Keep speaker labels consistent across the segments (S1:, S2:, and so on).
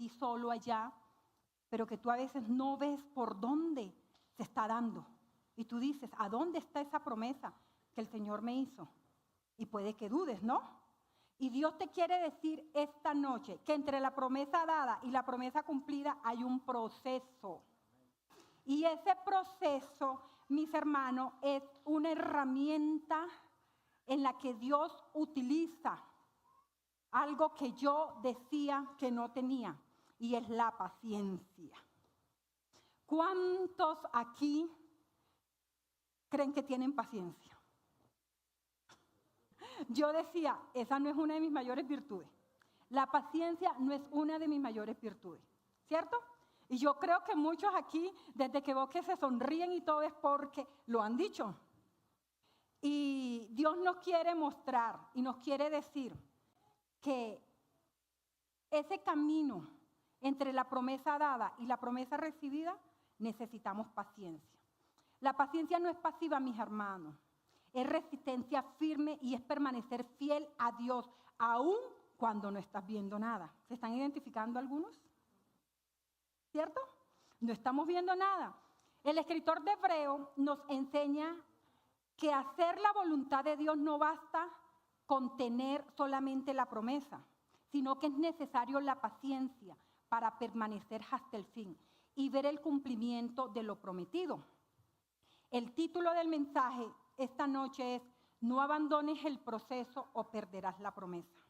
S1: ti solo allá, pero que tú a veces no ves por dónde se está dando. Y tú dices, ¿a dónde está esa promesa que el Señor me hizo? Y puede que dudes, ¿no? Y Dios te quiere decir esta noche que entre la promesa dada y la promesa cumplida hay un proceso. Y ese proceso, mis hermanos, es una herramienta en la que Dios utiliza algo que yo decía que no tenía, y es la paciencia. ¿Cuántos aquí creen que tienen paciencia? Yo decía, esa no es una de mis mayores virtudes. La paciencia no es una de mis mayores virtudes, ¿cierto? Y yo creo que muchos aquí, desde que veo que se sonríen y todo, es porque lo han dicho. Y Dios nos quiere mostrar y nos quiere decir que ese camino entre la promesa dada y la promesa recibida, necesitamos paciencia. La paciencia no es pasiva, mis hermanos. Es resistencia firme y es permanecer fiel a Dios, aun cuando no estás viendo nada. ¿Se están identificando algunos? ¿Cierto? No estamos viendo nada. El escritor de Hebreo nos enseña que hacer la voluntad de Dios no basta con tener solamente la promesa, sino que es necesario la paciencia para permanecer hasta el fin y ver el cumplimiento de lo prometido. El título del mensaje esta noche es: no abandones el proceso o perderás la promesa.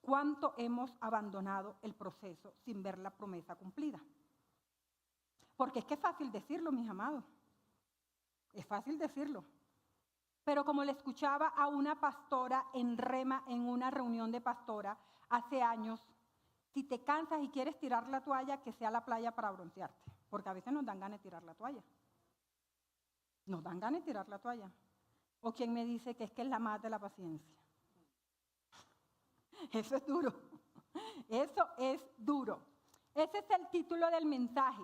S1: ¿Cuánto hemos abandonado el proceso sin ver la promesa cumplida? Porque es que es fácil decirlo, mis amados. Es fácil decirlo. Pero como le escuchaba a una pastora en Rema en una reunión de pastora hace años, si te cansas y quieres tirar la toalla, que sea la playa para broncearte. Porque a veces nos dan ganas de tirar la toalla. Nos dan ganas de tirar la toalla. O quien me dice que es la más de la paciencia. Eso es duro. Eso es duro. Ese es el título del mensaje.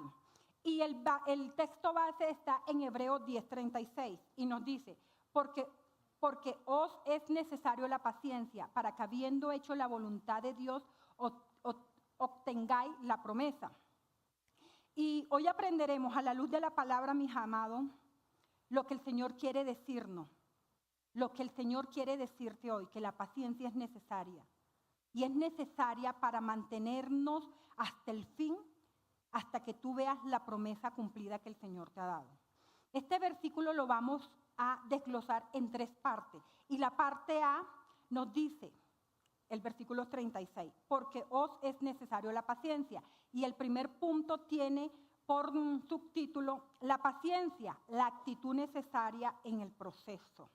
S1: Y el texto base está en Hebreos 10:36 y nos dice, porque os es necesario la paciencia para que habiendo hecho la voluntad de Dios obtengáis la promesa. Y hoy aprenderemos a la luz de la palabra, mis amados, lo que el Señor quiere decirnos. Lo que el Señor quiere decirte hoy, que la paciencia es necesaria. Y es necesaria para mantenernos hasta el fin, hasta que tú veas la promesa cumplida que el Señor te ha dado. Este versículo lo vamos a desglosar en 3 partes. Y la parte A nos dice, el versículo 36, porque os es necesario la paciencia. Y el primer punto tiene por subtítulo, la paciencia, la actitud necesaria en el proceso.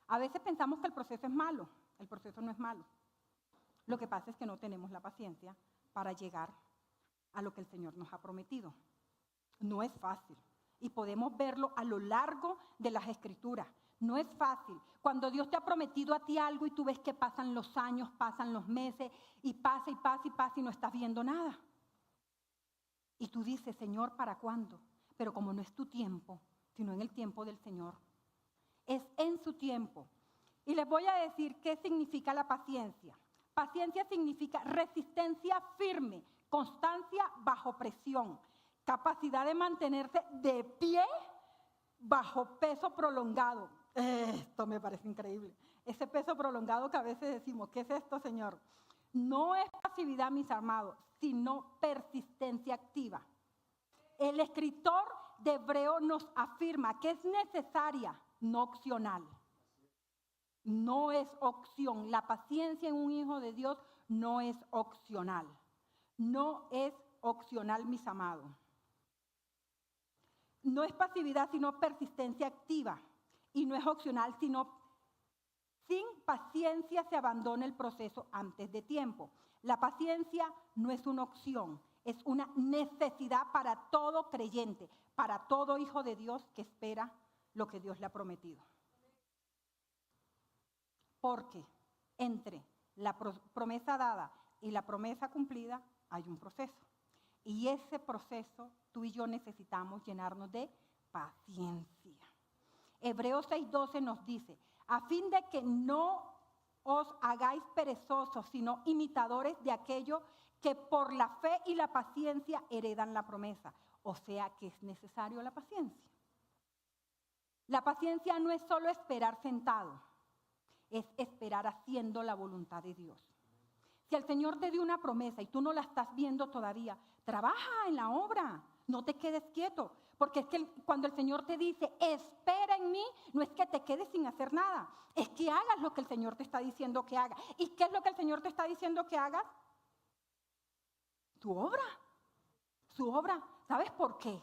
S1: A veces pensamos que el proceso es malo. El proceso no es malo. Lo que pasa es que no tenemos la paciencia para llegar a lo que el Señor nos ha prometido. No es fácil. Y podemos verlo a lo largo de las Escrituras. No es fácil. Cuando Dios te ha prometido a ti algo y tú ves que pasan los años, pasan los meses, y pasa y pasa y pasa y no estás viendo nada. Y tú dices, Señor, ¿para cuándo? Pero como no es tu tiempo, sino en el tiempo del Señor. Es en su tiempo. Y les voy a decir qué significa la paciencia. Paciencia significa resistencia firme, constancia bajo presión, capacidad de mantenerse de pie bajo peso prolongado. Esto me parece increíble. Ese peso prolongado que a veces decimos, ¿qué es esto, Señor? No es pasividad, mis amados, sino persistencia activa. El escritor de Hebreo nos afirma que es necesaria, no opcional. No es opción. La paciencia en un hijo de Dios no es opcional. No es opcional, mis amados. No es pasividad, sino persistencia activa. Y no es opcional, sino sin paciencia se abandona el proceso antes de tiempo. La paciencia no es una opción, es una necesidad para todo creyente, para todo hijo de Dios que espera lo que Dios le ha prometido. Porque entre la promesa dada y la promesa cumplida hay un proceso. Y ese proceso tú y yo necesitamos llenarnos de paciencia. Hebreos 6:12 nos dice, a fin de que no os hagáis perezosos, sino imitadores de aquellos que por la fe y la paciencia heredan la promesa. O sea que es necesario la paciencia. La paciencia no es solo esperar sentado, es esperar haciendo la voluntad de Dios. Si el Señor te dio una promesa y tú no la estás viendo todavía, trabaja en la obra, no te quedes quieto. Porque es que cuando el Señor te dice, espera en mí, no es que te quedes sin hacer nada, es que hagas lo que el Señor te está diciendo que hagas. ¿Y qué es lo que el Señor te está diciendo que hagas? Tu obra, su obra. ¿Sabes por qué?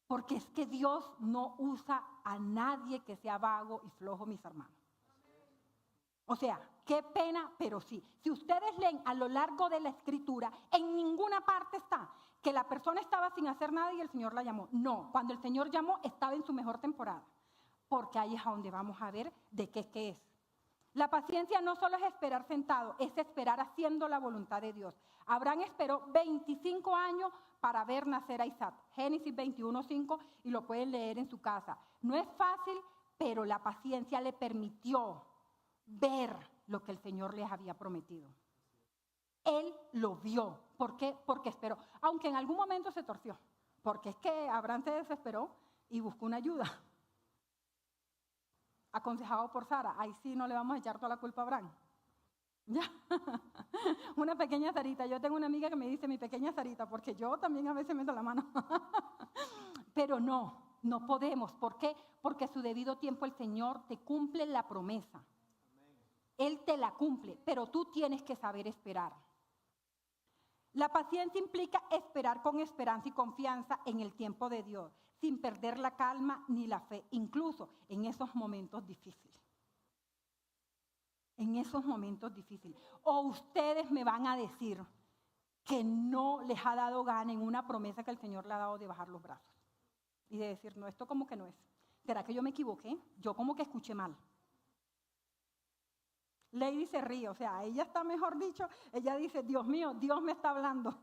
S1: Porque es que Dios no usa a nadie que sea vago y flojo, mis hermanos. O sea, qué pena, pero sí. Si ustedes leen a lo largo de la Escritura, en ninguna parte está que la persona estaba sin hacer nada y el Señor la llamó. No, cuando el Señor llamó estaba en su mejor temporada. Porque ahí es a donde vamos a ver de qué es. La paciencia no solo es esperar sentado, es esperar haciendo la voluntad de Dios. Abraham esperó 25 años para ver nacer a Isaac. Génesis 21:5 y lo pueden leer en su casa. No es fácil, pero la paciencia le permitió ver lo que el Señor les había prometido. Él lo vio. ¿Por qué? Porque esperó. Aunque en algún momento se torció. Porque es que Abraham se desesperó y buscó una ayuda. Aconsejado por Sara. Ahí sí no le vamos a echar toda la culpa a Abraham. ¿Ya? Una pequeña Sarita. Yo tengo una amiga que me dice mi pequeña Sarita, porque yo también a veces meto la mano. Pero no podemos. ¿Por qué? Porque a su debido tiempo el Señor te cumple la promesa. Él te la cumple, pero tú tienes que saber esperar. La paciencia implica esperar con esperanza y confianza en el tiempo de Dios, sin perder la calma ni la fe, incluso en esos momentos difíciles. En esos momentos difíciles. O ustedes me van a decir que no les ha dado gana en una promesa que el Señor le ha dado de bajar los brazos. Y de decir, no, esto como que no es. ¿Será que yo me equivoqué? Yo como que escuché mal. Lady se ríe, o sea, ella está, mejor dicho, ella dice, Dios mío, Dios me está hablando.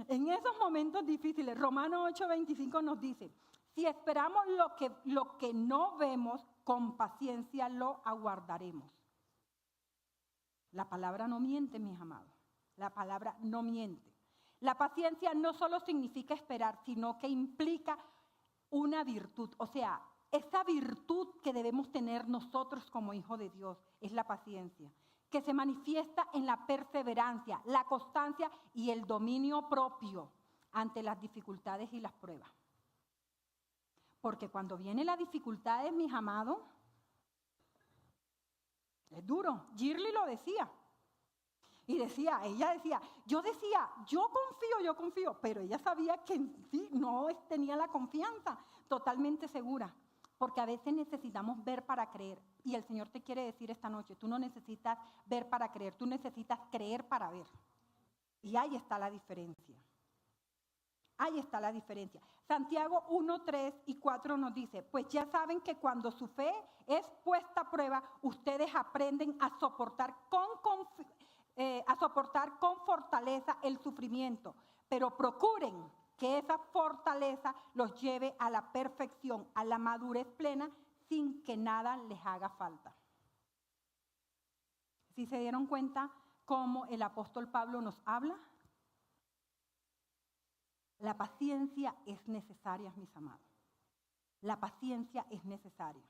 S1: En esos momentos difíciles, Romanos 8:25 nos dice, si esperamos lo que no vemos, con paciencia lo aguardaremos. La palabra no miente, mis amados. La palabra no miente. La paciencia no solo significa esperar, sino que implica una virtud, o sea, esa virtud que debemos tener nosotros como hijos de Dios es la paciencia, que se manifiesta en la perseverancia, la constancia y el dominio propio ante las dificultades y las pruebas. Porque cuando vienen las dificultades, mis amados, es duro. Shirley lo decía. Y ella decía, yo confío, pero ella sabía que en sí no tenía la confianza totalmente segura. Porque a veces necesitamos ver para creer. Y el Señor te quiere decir esta noche, tú no necesitas ver para creer, tú necesitas creer para ver. Y ahí está la diferencia. Ahí está la diferencia. Santiago 1:3-4 nos dice, pues ya saben que cuando su fe es puesta a prueba, ustedes aprenden a soportar con fortaleza el sufrimiento. Pero procuren que esa fortaleza los lleve a la perfección, a la madurez plena, sin que nada les haga falta. ¿Sí se dieron cuenta cómo el apóstol Pablo nos habla? La paciencia es necesaria, mis amados. La paciencia es necesaria.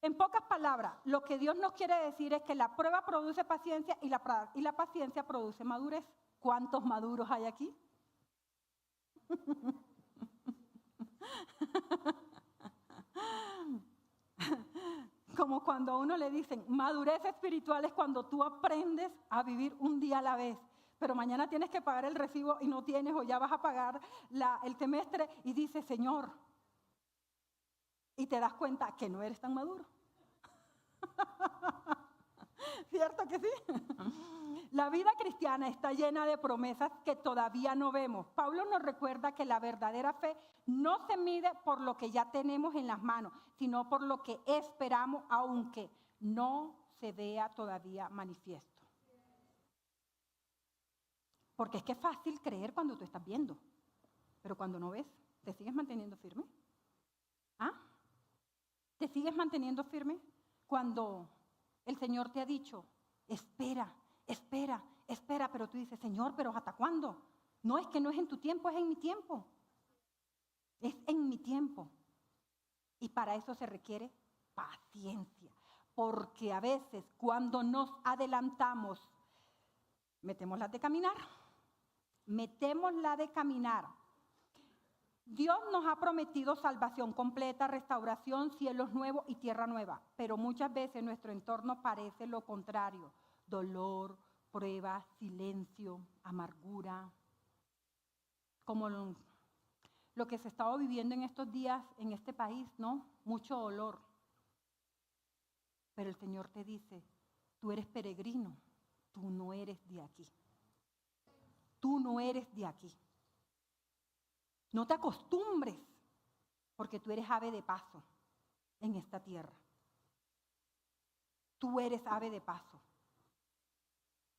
S1: En pocas palabras, lo que Dios nos quiere decir es que la prueba produce paciencia y la paciencia produce madurez. ¿Cuántos maduros hay aquí? Como cuando a uno le dicen, madurez espiritual es cuando tú aprendes a vivir un día a la vez. Pero mañana tienes que pagar el recibo y no tienes, o ya vas a pagar el semestre y dices, Señor, y te das cuenta que no eres tan maduro. ¿Cierto que sí? La vida cristiana está llena de promesas que todavía no vemos. Pablo nos recuerda que la verdadera fe no se mide por lo que ya tenemos en las manos, sino por lo que esperamos, aunque no se vea todavía manifiesto. Porque es que es fácil creer cuando tú estás viendo, pero cuando no ves, ¿te sigues manteniendo firme? ¿Ah? ¿Te sigues manteniendo firme cuando el Señor te ha dicho, espera, espera, espera. Pero tú dices, Señor, ¿pero hasta cuándo? No, es que no es en tu tiempo, es en mi tiempo. Es en mi tiempo. Y para eso se requiere paciencia. Porque a veces cuando nos adelantamos, metemos la de caminar. Metemos la de caminar. Dios nos ha prometido salvación completa, restauración, cielos nuevos y tierra nueva. Pero muchas veces nuestro entorno parece lo contrario. Dolor, prueba, silencio, amargura. Como lo que se estaba viviendo en estos días en este país, ¿no? Mucho dolor. Pero el Señor te dice, tú eres peregrino, tú no eres de aquí. Tú no eres de aquí. No te acostumbres, porque tú eres ave de paso en esta tierra. Tú eres ave de paso.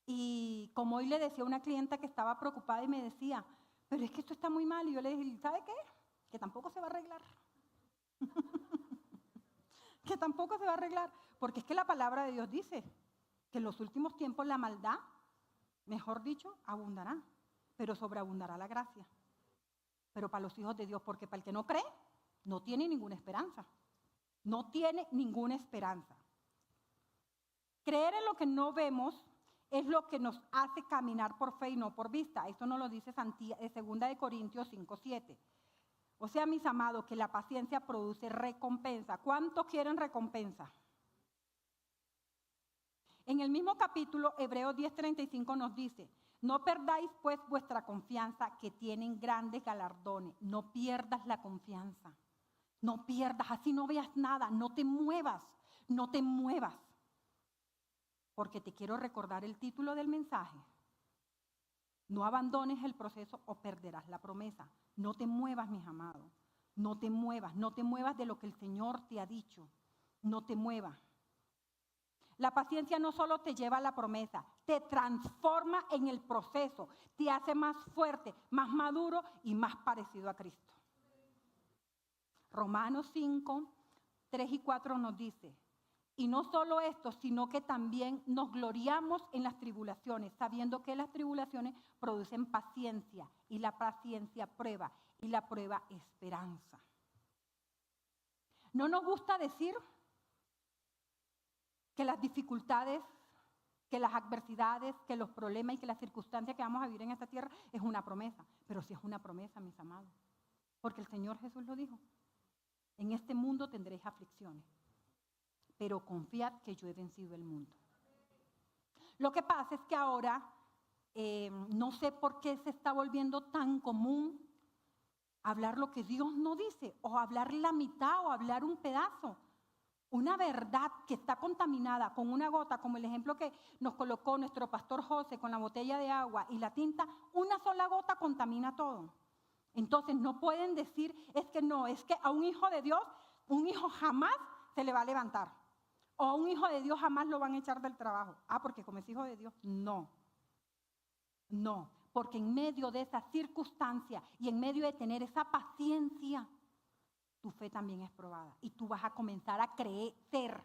S1: Y como hoy le decía a una clienta que estaba preocupada y me decía, pero es que esto está muy mal. Y yo le dije, ¿sabe qué? Que tampoco se va a arreglar. Que tampoco se va a arreglar. Porque es que la palabra de Dios dice que en los últimos tiempos la maldad, mejor dicho, abundará. Pero sobreabundará la gracia. Pero para los hijos de Dios, porque para el que no cree, no tiene ninguna esperanza. No tiene ninguna esperanza. Creer en lo que no vemos es lo que nos hace caminar por fe y no por vista. Esto nos lo dice 2 Corintios 5:7. O sea, mis amados, que la paciencia produce recompensa. ¿Cuántos quieren recompensa? En el mismo capítulo, Hebreos 10:35 nos dice, no perdáis pues vuestra confianza, que tienen grandes galardones. No pierdas la confianza. No pierdas, así no veas nada. No te muevas, no te muevas. Porque te quiero recordar el título del mensaje. No abandones el proceso o perderás la promesa. No te muevas, mis amados. No te muevas, no te muevas de lo que el Señor te ha dicho. No te muevas. La paciencia no solo te lleva a la promesa, te transforma en el proceso, te hace más fuerte, más maduro y más parecido a Cristo. Romanos 5:3-4 nos dice, y no solo esto, sino que también nos gloriamos en las tribulaciones, sabiendo que las tribulaciones producen paciencia, y la paciencia prueba, y la prueba esperanza. No nos gusta decir que las dificultades, que las adversidades, que los problemas y que las circunstancias que vamos a vivir en esta tierra es una promesa. Pero sí es una promesa, mis amados. Porque el Señor Jesús lo dijo. En este mundo tendréis aflicciones, pero confiad que yo he vencido el mundo. Lo que pasa es que ahora, no sé por qué se está volviendo tan común hablar lo que Dios no dice, o hablar la mitad, o hablar un pedazo. Una verdad que está contaminada con una gota, como el ejemplo que nos colocó nuestro pastor José con la botella de agua y la tinta, una sola gota contamina todo. Entonces no pueden decir, es que no, es que a un hijo de Dios, un hijo jamás se le va a levantar. O a un hijo de Dios jamás lo van a echar del trabajo. Porque como es hijo de Dios, no. No, porque en medio de esa circunstancia y en medio de tener esa paciencia, tu fe también es probada y tú vas a comenzar a crecer,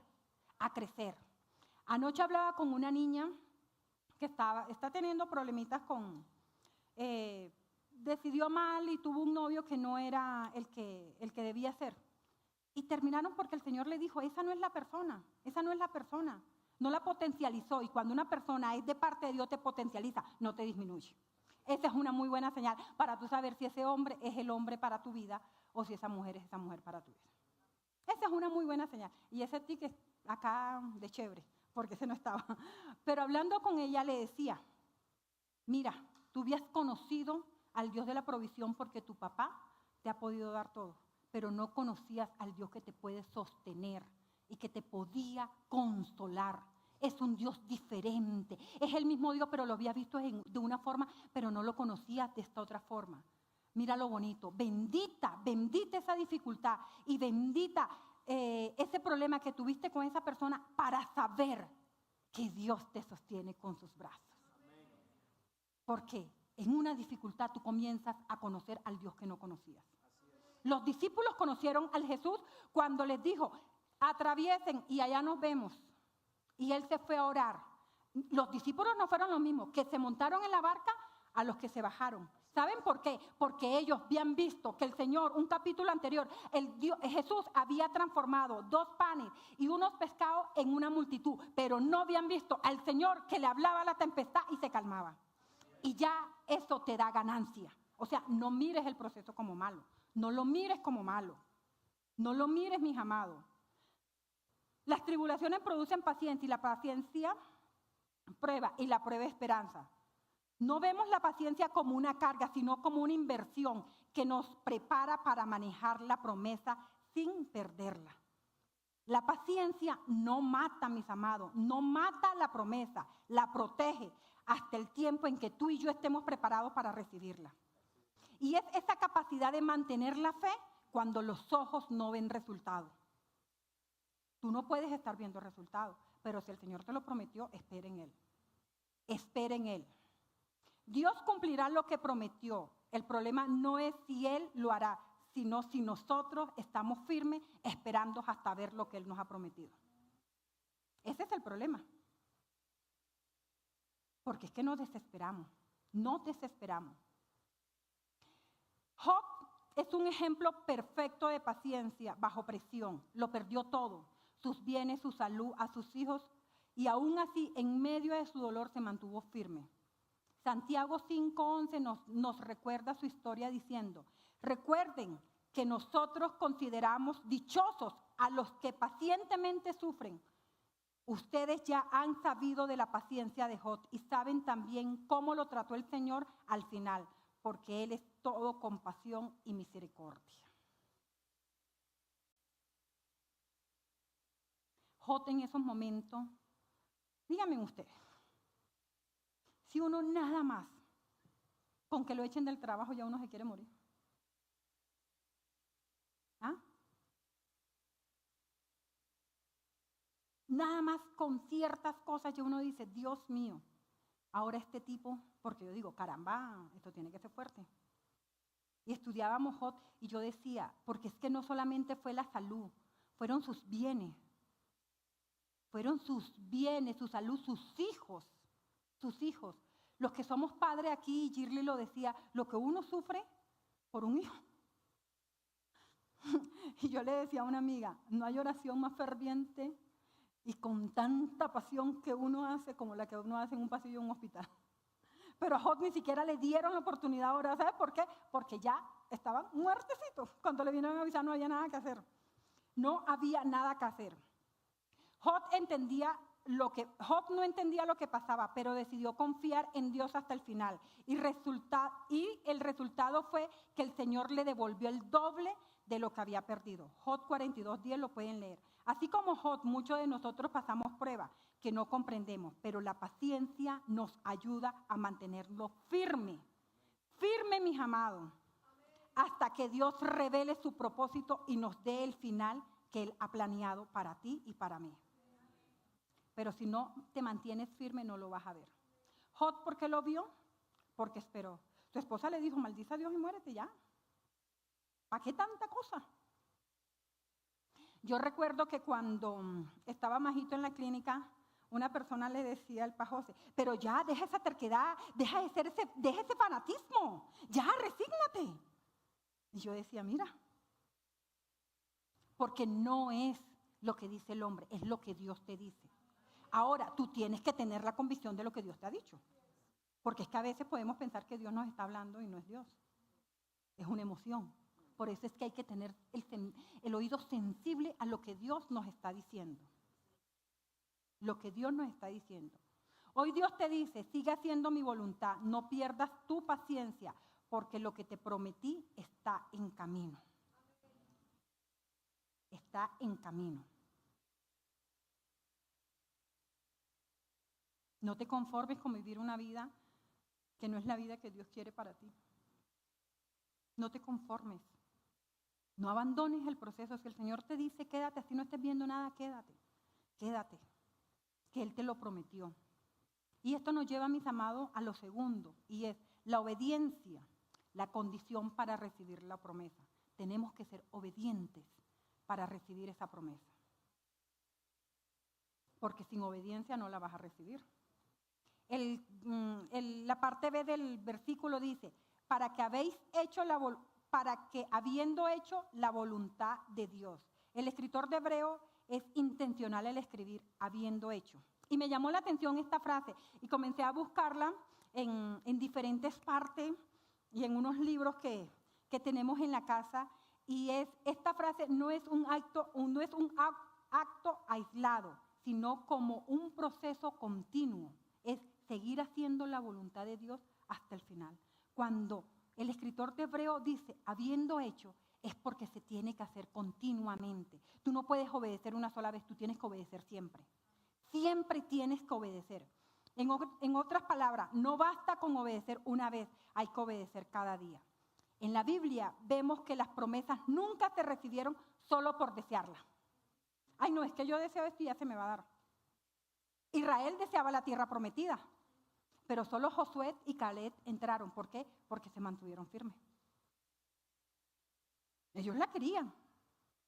S1: a crecer. Anoche hablaba con una niña que está teniendo problemitas decidió mal y tuvo un novio que no era el que debía ser. Y terminaron porque el Señor le dijo, esa no es la persona, esa no es la persona. No la potencializó, y cuando una persona es de parte de Dios te potencializa, no te disminuye. Esa es una muy buena señal para tú saber si ese hombre es el hombre para tu vida o si esa mujer es esa mujer para tu vida. Esa es una muy buena señal. Y ese ticket acá de chévere, porque ese no estaba. Pero hablando con ella le decía, mira, tú habías conocido al Dios de la provisión porque tu papá te ha podido dar todo, pero no conocías al Dios que te puede sostener y que te podía consolar. Es un Dios diferente. Es el mismo Dios, pero lo había visto de una forma, pero no lo conocías de esta otra forma. Mira lo bonito. Bendita, bendita esa dificultad y bendita ese problema que tuviste con esa persona para saber que Dios te sostiene con sus brazos. Porque en una dificultad tú comienzas a conocer al Dios que no conocías. Los discípulos conocieron al Jesús cuando les dijo, atraviesen y allá nos vemos. Y él se fue a orar. Los discípulos no fueron los mismos que se montaron en la barca a los que se bajaron. ¿Saben por qué? Porque ellos habían visto que el Señor, un capítulo anterior, Jesús había transformado 2 panes y unos pescados en una multitud, pero no habían visto al Señor que le hablaba a la tempestad y se calmaba. Y ya eso te da ganancia. O sea, no mires el proceso como malo. No lo mires como malo. No lo mires, mis amados. Las tribulaciones producen paciencia y la paciencia prueba y la prueba esperanza. No vemos la paciencia como una carga, sino como una inversión que nos prepara para manejar la promesa sin perderla. La paciencia no mata, mis amados, no mata la promesa, la protege hasta el tiempo en que tú y yo estemos preparados para recibirla. Y es esa capacidad de mantener la fe cuando los ojos no ven resultados. Tú no puedes estar viendo resultados, pero si el Señor te lo prometió, espera en Él. Espera en Él. Dios cumplirá lo que prometió. El problema no es si Él lo hará, sino si nosotros estamos firmes esperando hasta ver lo que Él nos ha prometido. Ese es el problema. Porque es que nos desesperamos. No desesperamos. Job es un ejemplo perfecto de paciencia bajo presión. Lo perdió todo. Sus bienes, su salud, a sus hijos. Y aún así, en medio de su dolor, se mantuvo firme. Santiago 5:11 nos recuerda su historia diciendo: recuerden que nosotros consideramos dichosos a los que pacientemente sufren. Ustedes ya han sabido de la paciencia de Job y saben también cómo lo trató el Señor al final, porque Él es todo compasión y misericordia. Job en esos momentos, díganme ustedes, si uno nada más, con que lo echen del trabajo ya uno se quiere morir. ¿Ah? Nada más con ciertas cosas ya uno dice, Dios mío, ahora este tipo, porque yo digo, caramba, esto tiene que ser fuerte. Y estudiábamos Job y yo decía, porque es que no solamente fue la salud, fueron sus bienes. Fueron sus bienes, su salud, sus hijos. Los que somos padres aquí, Shirley lo decía, lo que uno sufre por un hijo. Y yo le decía a una amiga, no hay oración más ferviente y con tanta pasión que uno hace como la que uno hace en un pasillo de un hospital. Pero a Job ni siquiera le dieron la oportunidad de orar. ¿Sabes por qué? Porque ya estaban muertecitos. Cuando le vinieron a avisar no había nada que hacer. No había nada que hacer. Job no entendía lo que pasaba, pero decidió confiar en Dios hasta el final. Y el resultado fue que el Señor le devolvió el doble de lo que había perdido. Job 42:10 lo pueden leer. Así como Job, muchos de nosotros pasamos pruebas que no comprendemos, pero la paciencia nos ayuda a mantenerlo firme. Firme, mis amados, hasta que Dios revele su propósito y nos dé el final que Él ha planeado para ti y para mí. Pero si no te mantienes firme, no lo vas a ver. Job, ¿por qué lo vio? Porque esperó. Su esposa le dijo, maldice a Dios y muérete ya. ¿Para qué tanta cosa? Yo recuerdo que cuando estaba Majito en la clínica, una persona le decía al Pajose, pero ya, deja esa terquedad, deja ese fanatismo, ya, resígnate. Y yo decía, mira, porque no es lo que dice el hombre, es lo que Dios te dice. Ahora, tú tienes que tener la convicción de lo que Dios te ha dicho. Porque es que a veces podemos pensar que Dios nos está hablando y no es Dios. Es una emoción. Por eso es que hay que tener el oído sensible a lo que Dios nos está diciendo. Lo que Dios nos está diciendo. Hoy Dios te dice, sigue haciendo mi voluntad, no pierdas tu paciencia, porque lo que te prometí está en camino. Está en camino. No te conformes con vivir una vida que no es la vida que Dios quiere para ti. No te conformes. No abandones el proceso. Si el Señor te dice quédate, así no estés viendo nada, quédate. Quédate. Que Él te lo prometió. Y esto nos lleva, mis amados, a lo segundo. Y es la obediencia, la condición para recibir la promesa. Tenemos que ser obedientes para recibir esa promesa. Porque sin obediencia no la vas a recibir. La parte B del versículo dice, para que habiendo hecho la voluntad de Dios. El escritor de Hebreo es intencional al escribir, habiendo hecho. Y me llamó la atención esta frase y comencé a buscarla en diferentes partes y en unos libros que tenemos en la casa. Y esta frase no es un acto aislado, sino como un proceso continuo. Es seguir haciendo la voluntad de Dios hasta el final. Cuando el escritor de Hebreo dice, habiendo hecho, es porque se tiene que hacer continuamente. Tú no puedes obedecer una sola vez, tú tienes que obedecer siempre. Siempre tienes que obedecer. En otras palabras, no basta con obedecer una vez, hay que obedecer cada día. En la Biblia vemos que las promesas nunca se recibieron solo por desearlas. Ay, no, es que yo deseo esto y ya se me va a dar. Israel deseaba la tierra prometida, pero solo Josué y Caleb entraron. ¿Por qué? Porque se mantuvieron firmes. Ellos la querían,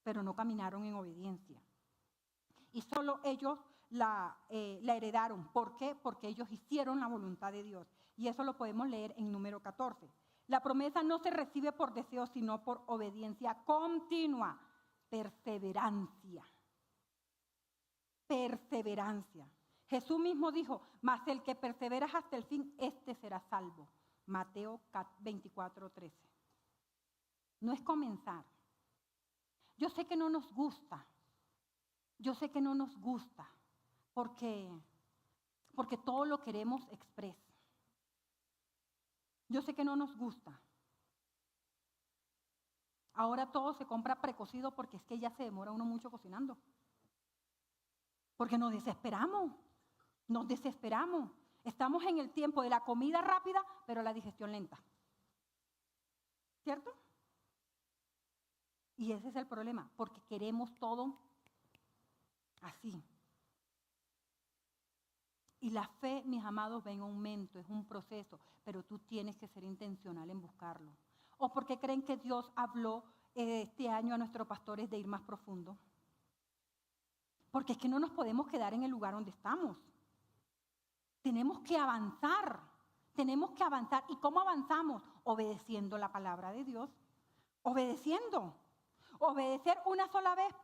S1: pero no caminaron en obediencia. Y solo ellos la heredaron. ¿Por qué? Porque ellos hicieron la voluntad de Dios. Y eso lo podemos leer en número 14. La promesa no se recibe por deseo, sino por obediencia continua. Perseverancia. Perseverancia. Jesús mismo dijo, mas el que persevera hasta el fin, este será salvo. Mateo 24:13. No es comenzar. Yo sé que no nos gusta. Yo sé que no nos gusta porque todo lo queremos express. Yo sé que no nos gusta. Ahora todo se compra precocido porque es que ya se demora uno mucho cocinando. Porque nos desesperamos. Estamos en el tiempo de la comida rápida, pero la digestión lenta. ¿Cierto? Y ese es el problema, porque queremos todo así. Y la fe, mis amados, va en aumento, es un proceso, pero tú tienes que ser intencional en buscarlo. ¿O por qué creen que Dios habló este año a nuestros pastores de ir más profundo? Porque es que no nos podemos quedar en el lugar donde estamos. Tenemos que avanzar. ¿Y cómo avanzamos? Obedeciendo la palabra de Dios. Obedeciendo. Obedecer una sola vez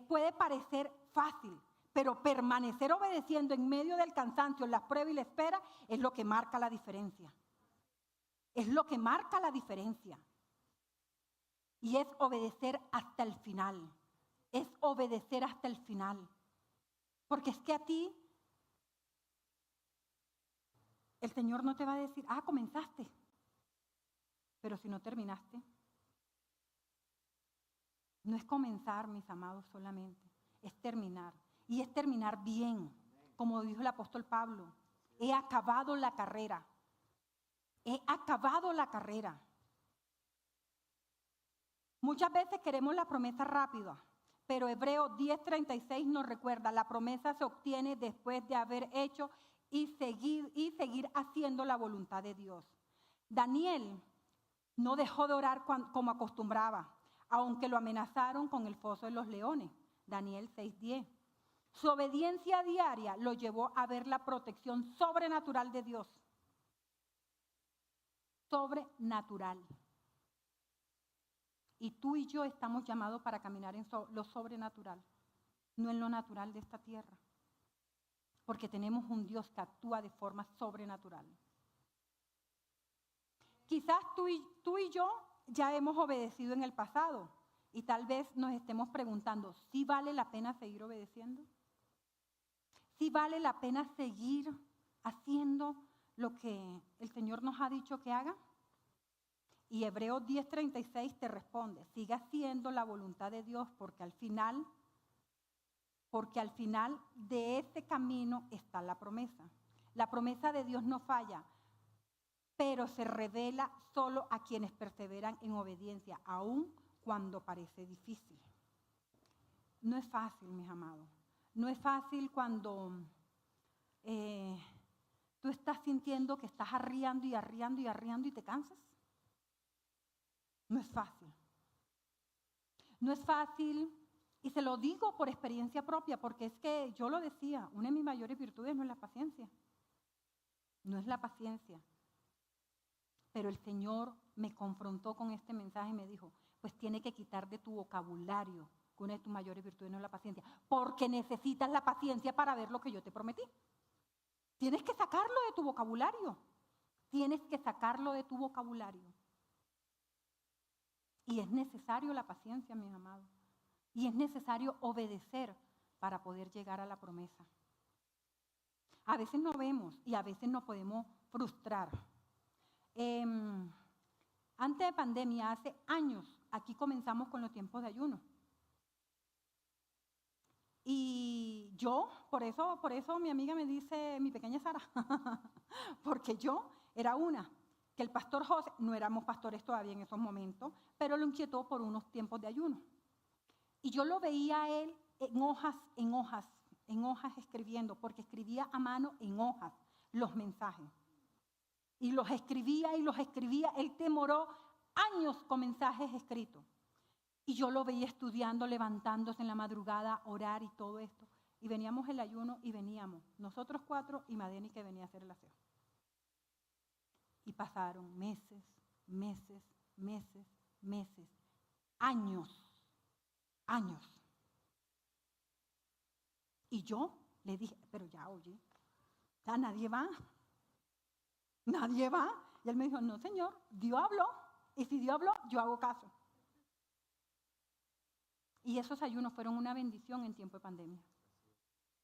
S1: puede parecer fácil, pero permanecer obedeciendo en medio del cansancio, la prueba y la espera es lo que marca la diferencia. Es lo que marca la diferencia. Y es obedecer hasta el final. Es obedecer hasta el final. Porque es que a ti el Señor no te va a decir, comenzaste. Pero si no terminaste. No es comenzar, mis amados, solamente. Es terminar. Y es terminar bien. Como dijo el apóstol Pablo. He acabado la carrera. He acabado la carrera. Muchas veces queremos la promesa rápida. Pero Hebreos 10:36 nos recuerda, la promesa se obtiene después de haber hecho y seguir haciendo la voluntad de Dios. Daniel no dejó de orar como acostumbraba, aunque lo amenazaron con el foso de los leones. Daniel 6:10. Su obediencia diaria lo llevó a ver la protección sobrenatural de Dios. Sobrenatural. Y tú y yo estamos llamados para caminar en lo sobrenatural, no en lo natural de esta tierra. Porque tenemos un Dios que actúa de forma sobrenatural. Quizás tú y yo ya hemos obedecido en el pasado y tal vez nos estemos preguntando, ¿sí vale la pena seguir obedeciendo? ¿Sí vale la pena seguir haciendo lo que el Señor nos ha dicho que haga? Y Hebreos 10:36 te responde, sigue haciendo la voluntad de Dios porque al final de ese camino está la promesa. La promesa de Dios no falla, pero se revela solo a quienes perseveran en obediencia, aun cuando parece difícil. No es fácil, mis amados. No es fácil cuando tú estás sintiendo que estás arriando y te cansas. No es fácil. No es fácil, y se lo digo por experiencia propia, porque es que yo lo decía, una de mis mayores virtudes no es la paciencia. no es la paciencia. Pero el Señor me confrontó con este mensaje y me dijo, pues tiene que quitar de tu vocabulario que una de tus mayores virtudes no es la paciencia, porque necesitas la paciencia para ver lo que yo te prometí. Tienes que sacarlo de tu vocabulario. Tienes que sacarlo de tu vocabulario. Y es necesario la paciencia, mis amados. Y es necesario obedecer para poder llegar a la promesa. A veces no vemos y a veces nos podemos frustrar. Antes de pandemia, hace años, aquí comenzamos con los tiempos de ayuno. Y yo, por eso mi amiga me dice, mi pequeña Sara, porque yo era una, que el pastor José, no éramos pastores todavía en esos momentos, pero lo inquietó por unos tiempos de ayuno. Y yo lo veía a él en hojas escribiendo, porque escribía a mano en hojas los mensajes. Y los escribía, él demoró años con mensajes escritos. Y yo lo veía estudiando, levantándose en la madrugada, orar y todo esto. Y veníamos el ayuno y veníamos, nosotros 4 y Madeni que venía a hacer el aseo. Y pasaron meses, años. Y yo le dije, pero ya oye, ya nadie va. Y él me dijo, no señor, Dios habló. Y si Dios habló, yo hago caso. Y esos ayunos fueron una bendición en tiempo de pandemia.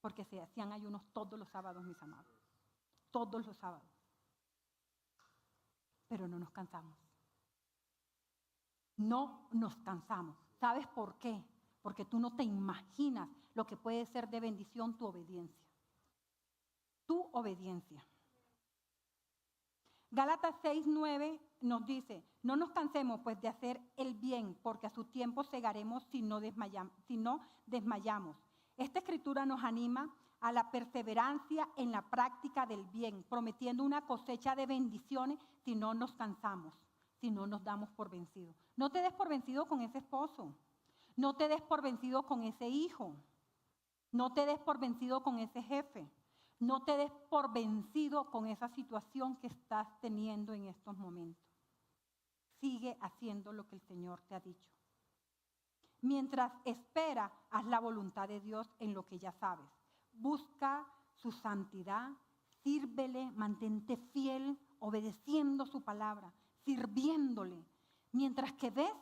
S1: Porque se hacían ayunos todos los sábados, mis amados. Todos los sábados. Pero no nos cansamos. No nos cansamos. ¿Sabes por qué? Porque tú no te imaginas lo que puede ser de bendición tu obediencia. Tu obediencia. Gálatas 6:9 nos dice, no nos cansemos pues de hacer el bien, porque a su tiempo segaremos si no desmayamos. Esta escritura nos anima a la perseverancia en la práctica del bien, prometiendo una cosecha de bendiciones si no nos cansamos, si no nos damos por vencidos. No te des por vencido con ese esposo, no te des por vencido con ese hijo, no te des por vencido con ese jefe. No te des por vencido con esa situación que estás teniendo en estos momentos. Sigue haciendo lo que el Señor te ha dicho. Mientras espera, haz la voluntad de Dios en lo que ya sabes. Busca su santidad, sírvele, mantente fiel, obedeciendo su palabra, sirviéndole. Mientras que ves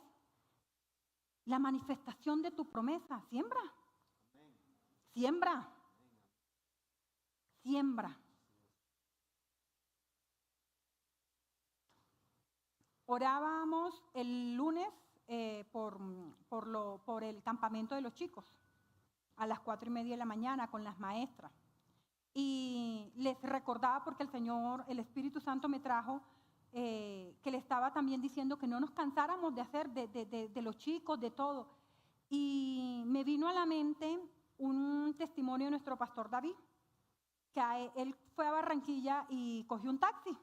S1: la manifestación de tu promesa, siembra. Siembra. Orábamos el lunes por el campamento de los chicos a las 4:30 de la mañana con las maestras. Y les recordaba porque el Espíritu Santo me trajo que le estaba también diciendo que no nos cansáramos de hacer de los chicos, de todo. Y me vino a la mente un testimonio de nuestro pastor David, que él fue a Barranquilla y cogió un taxi.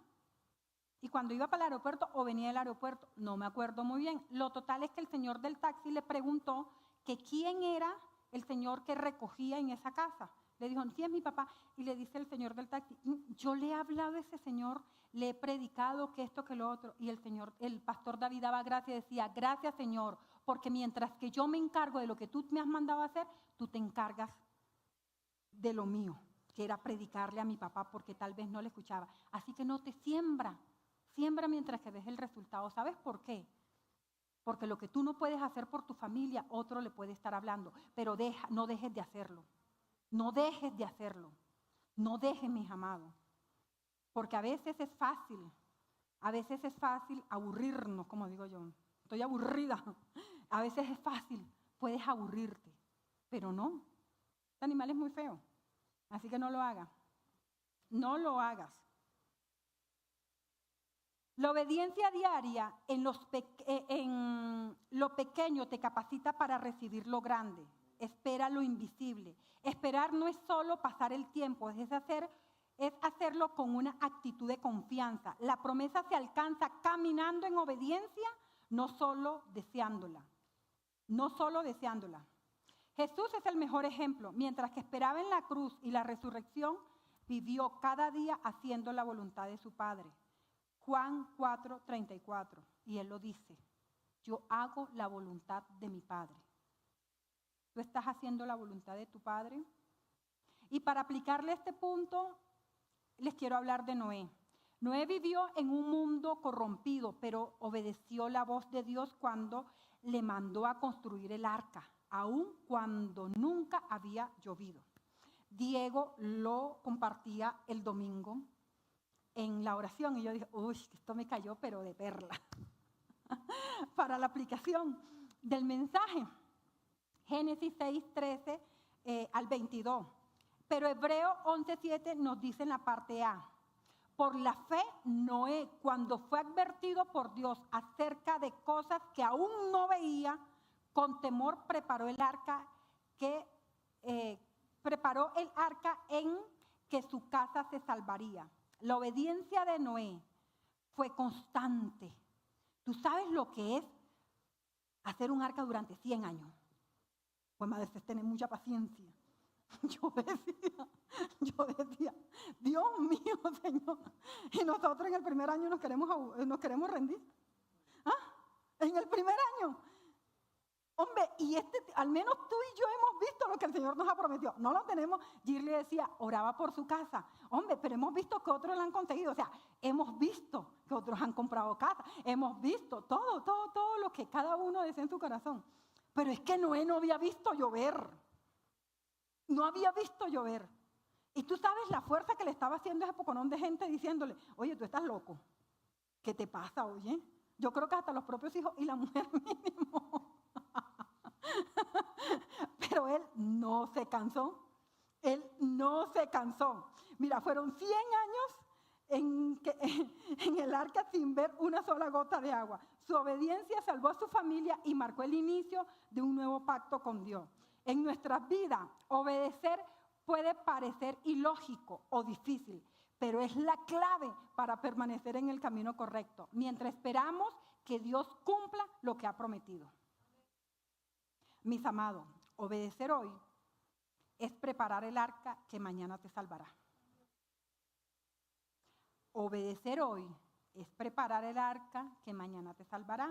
S1: Y cuando iba para el aeropuerto o venía del aeropuerto, no me acuerdo muy bien. Lo total es que el señor del taxi le preguntó que quién era el señor que recogía en esa casa. Le dijo, sí, es mi papá. Y le dice el señor del taxi, yo le he hablado a ese señor, le he predicado que esto, que lo otro. Y el pastor David daba gracias y decía, gracias Señor, porque mientras que yo me encargo de lo que tú me has mandado a hacer, tú te encargas de lo mío, que era predicarle a mi papá porque tal vez no le escuchaba. Así que no te siembra mientras que ves el resultado. ¿Sabes por qué? Porque lo que tú no puedes hacer por tu familia, otro le puede estar hablando, pero no dejes de hacerlo. No dejes de hacerlo. No dejes, mis amados. Porque a veces es fácil aburrirnos, como digo yo. Estoy aburrida. A veces es fácil, puedes aburrirte, pero no. Este animal es muy feo. Así que no lo hagas. No lo hagas. La obediencia diaria en lo pequeño te capacita para recibir lo grande. Espera lo invisible. Esperar no es solo pasar el tiempo, es hacerlo con una actitud de confianza. La promesa se alcanza caminando en obediencia, no solo deseándola. No solo deseándola. Jesús es el mejor ejemplo. Mientras que esperaba en la cruz y la resurrección, vivió cada día haciendo la voluntad de su Padre. Juan 4:34. Y él lo dice, yo hago la voluntad de mi Padre. ¿Tú estás haciendo la voluntad de tu Padre? Y para aplicarle este punto, les quiero hablar de Noé. Noé vivió en un mundo corrompido, pero obedeció la voz de Dios cuando le mandó a construir el arca, aun cuando nunca había llovido. Diego lo compartía el domingo en la oración y yo dije, uy, esto me cayó pero de perla. Para la aplicación del mensaje, Génesis 6:13 al 22. Pero Hebreo 11:7 nos dice en la parte A, por la fe Noé, cuando fue advertido por Dios acerca de cosas que aún no veía, con temor preparó el arca en que su casa se salvaría. La obediencia de Noé fue constante. ¿Tú sabes lo que es hacer un arca durante 100 años? Pues madre, es tener mucha paciencia. Yo decía, Dios mío, Señor. Y nosotros en el primer año nos queremos rendir. ¿Ah? En el primer año. Hombre, y al menos tú y yo hemos visto lo que el Señor nos ha prometido. No lo tenemos. Girly decía, oraba por su casa. Hombre, pero hemos visto que otros lo han conseguido. O sea, hemos visto que otros han comprado casa. Hemos visto todo lo que cada uno desea en su corazón. Pero es que Noé no había visto llover. No había visto llover. Y tú sabes la fuerza que le estaba haciendo ese poconón de gente diciéndole, oye, tú estás loco. ¿Qué te pasa, oye? Yo creo que hasta los propios hijos y la mujer mínimo. Pero él no se cansó. Él no se cansó. Mira, fueron 100 años en el arca sin ver una sola gota de agua. Su obediencia salvó a su familia y marcó el inicio de un nuevo pacto con Dios. En nuestras vidas, obedecer puede parecer ilógico o difícil, pero es la clave para permanecer en el camino correcto, mientras esperamos que Dios cumpla lo que ha prometido. Mis amados, obedecer hoy es preparar el arca que mañana te salvará. Obedecer hoy es preparar el arca que mañana te salvará.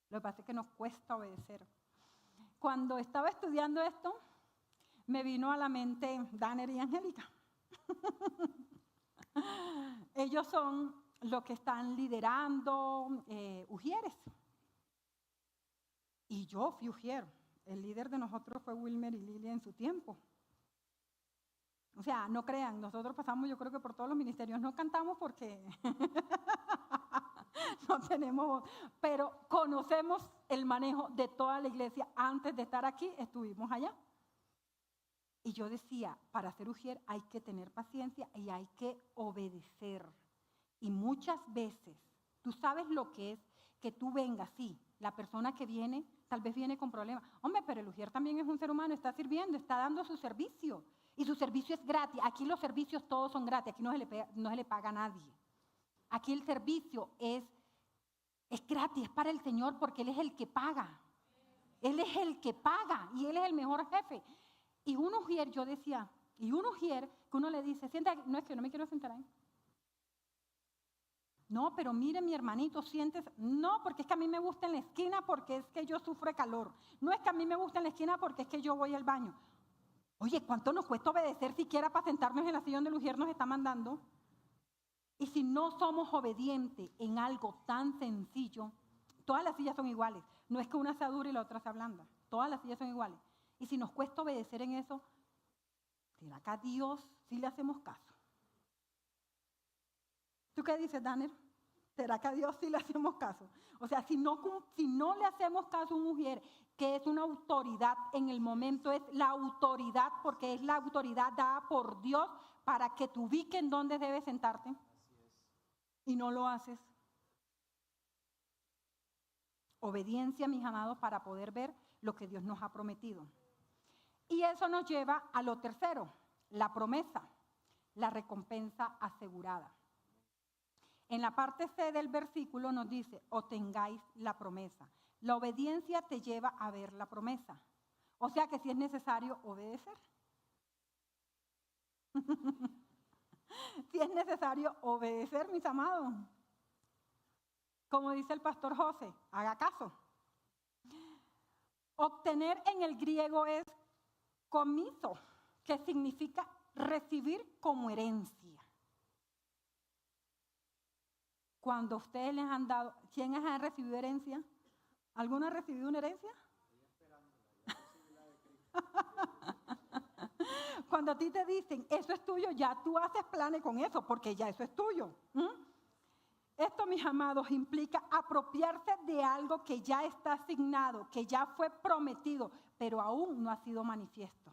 S1: Lo que pasa es que nos cuesta obedecer. Cuando estaba estudiando esto, me vino a la mente Danner y Angélica. Ellos son los que están liderando Ujieres. Y yo fui Ujier. El líder de nosotros fue Wilmer y Lilia en su tiempo. O sea, no crean, nosotros pasamos yo creo que por todos los ministerios. No cantamos porque no tenemos voz, pero conocemos el manejo de toda la iglesia. Antes de estar aquí, estuvimos allá. Y yo decía, para ser Ujier hay que tener paciencia y hay que obedecer. Y muchas veces, tú sabes lo que es que tú vengas, sí, la persona que viene, tal vez viene con problemas. Hombre, pero el Ujier también es un ser humano, está sirviendo, está dando su servicio. Y su servicio es gratis. Aquí los servicios todos son gratis, aquí no se le paga a nadie. Aquí el servicio es gratis, es para el Señor porque Él es el que paga. Él es el que paga y Él es el mejor jefe. Y un Ujier, yo decía, y un Ujier que uno le dice, sienta, no es que no me quiero sentar ahí. No, pero mire mi hermanito, siéntese. No, porque es que a mí me gusta en la esquina porque es que yo sufro de calor. No es que a mí me gusta en la esquina porque es que yo voy al baño. Oye, ¿cuánto nos cuesta obedecer siquiera para sentarnos en la silla donde el Ujier nos está mandando? Y si no somos obedientes en algo tan sencillo, todas las sillas son iguales. No es que una sea dura y la otra sea blanda. Todas las sillas son iguales. Y si nos cuesta obedecer en eso, ¿será que a Dios sí le hacemos caso? ¿Tú qué dices, Danner? ¿Será que a Dios sí le hacemos caso? O sea, si no le hacemos caso a un Ujier, que es una autoridad en el momento, es la autoridad, porque es la autoridad dada por Dios para que te ubique en dónde debes sentarte. Así es. Y no lo haces. Obediencia, mis amados, para poder ver lo que Dios nos ha prometido. Y eso nos lleva a lo tercero, la promesa, la recompensa asegurada. En la parte C del versículo nos dice, o tengáis la promesa. La obediencia te lleva a ver la promesa. O sea que si es necesario obedecer. Si es necesario obedecer, mis amados. Como dice el pastor José, haga caso. Obtener en el griego es comiso, que significa recibir como herencia. Cuando ustedes les han dado, ¿quiénes han recibido herencia? ¿Alguno ha recibido una herencia? Cuando a ti te dicen, eso es tuyo, ya tú haces planes con eso, porque ya eso es tuyo. Esto, mis amados, implica apropiarse de algo que ya está asignado, que ya fue prometido, pero aún no ha sido manifiesto.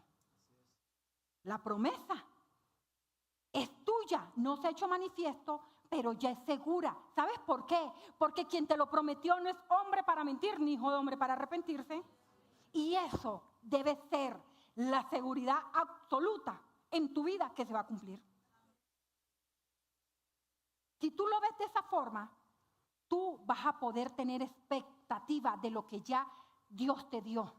S1: La promesa es tuya, no se ha hecho manifiesto, pero ya es segura. ¿Sabes por qué? Porque quien te lo prometió no es hombre para mentir, ni hijo de hombre para arrepentirse. Y eso debe ser la seguridad absoluta en tu vida que se va a cumplir. Si tú lo ves de esa forma, tú vas a poder tener expectativa de lo que ya Dios te dio.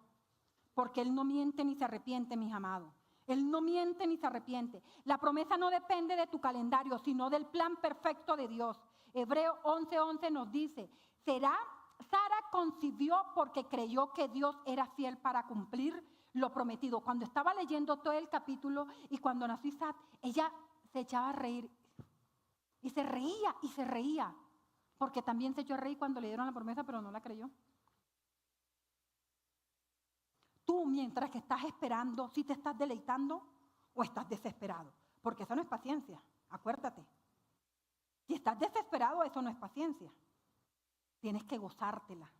S1: Porque Él no miente ni se arrepiente, mis amados. Él no miente ni se arrepiente. La promesa no depende de tu calendario, sino del plan perfecto de Dios. Hebreo 11:11 nos dice, Sara concibió porque creyó que Dios era fiel para cumplir lo prometido. Cuando estaba leyendo todo el capítulo y cuando nació Isaac, ella se echaba a reír. Y se reía, porque también se echó a reír cuando le dieron la promesa, pero no la creyó. Tú, mientras que estás esperando, ¿sí te estás deleitando o estás desesperado? Porque eso no es paciencia, acuérdate. Si estás desesperado, eso no es paciencia. Tienes que gozártela.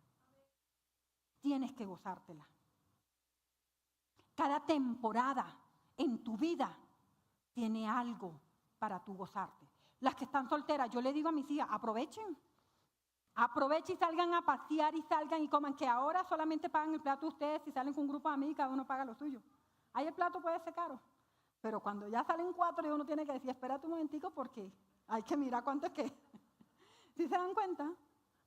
S1: Tienes que gozártela. Cada temporada en tu vida tiene algo para tú gozarte. Las que están solteras, yo le digo a mis hijas, aprovechen. Aprovechen y salgan a pasear y salgan y coman, que ahora solamente pagan el plato ustedes, si salen con un grupo de amigos, cada uno paga lo suyo. Ahí el plato puede ser caro, pero cuando ya salen 4 uno tiene que decir, espérate un momentico porque hay que mirar cuánto es que. ¿Sí se dan cuenta?